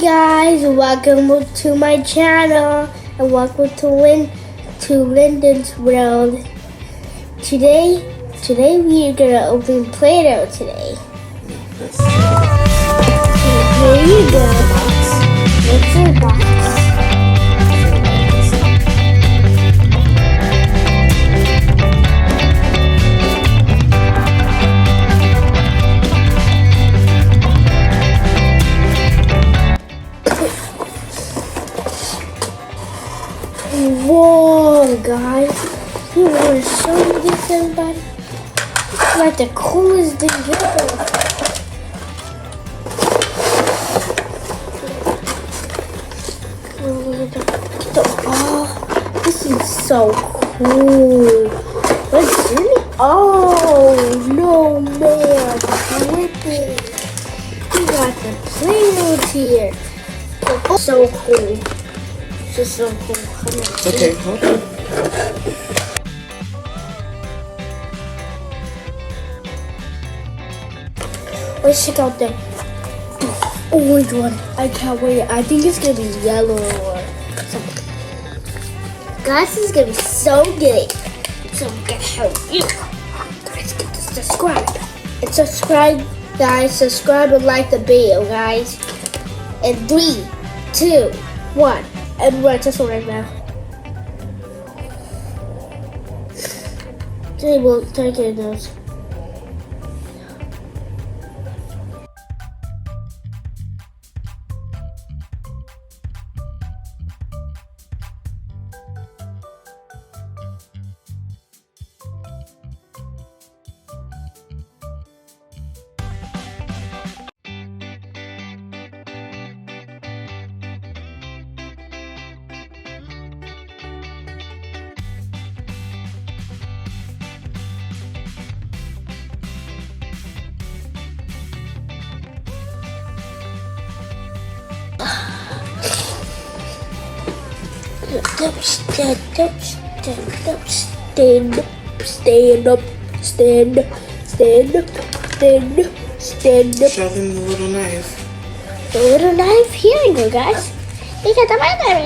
guys, welcome to my channel and welcome to Linden's world. Today we are gonna open Playdoh today. Here you go. It's your box. Whoa, guys! You want to show me this, everybody? It's like the coolest thing ever. Oh, this is so cool. What's in it? Oh, no, man. Rip it. We got the Playdoh here. Oh, so cool. Just so cool. Okay. Let's check out the orange one. I can't wait. I think it's gonna be yellow or something. Guys, this is gonna be so good. So I'm gonna help you. Guys, get to subscribe. And subscribe, guys. Subscribe and like the video, guys. And 3, 2, 1. Everyone, just right now. Today we'll take care of those. Stand up. Show them the little knife. The little knife? Here you go, guys. You got the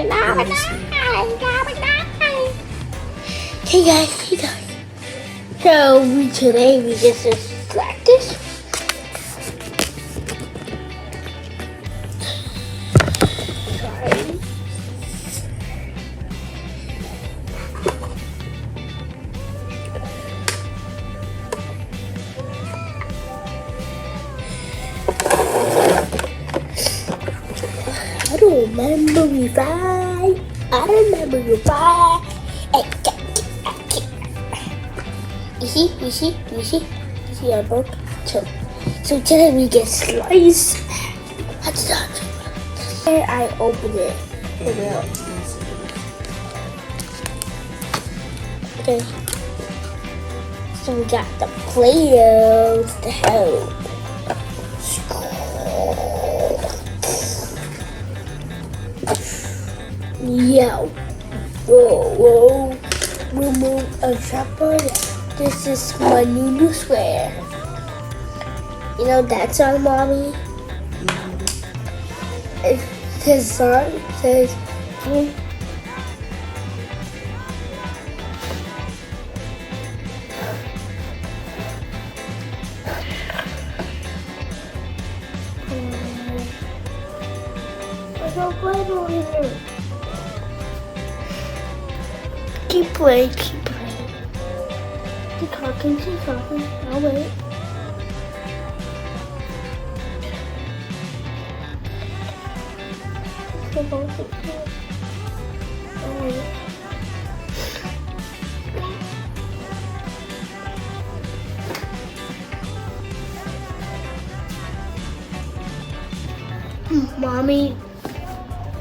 knife. Hey guys, So today we just practice. I don't remember you fly. I remember you fly. You see our boat? So today we get sliced. Here I open it. Okay. So we got the Playdohs to help. Yo, whoa, remove a chopper. This is my new swear. You know that song, Mommy? His song says, I don't play over here. Keep playing. Keep talking. I'll wait. Mommy,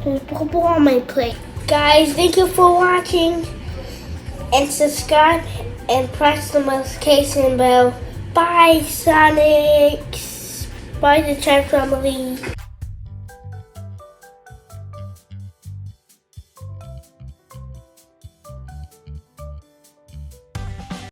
there's purple on my plate. Guys, thank you for watching. And subscribe and press the notification bell. Bye, Sonics. Bye, the chat family.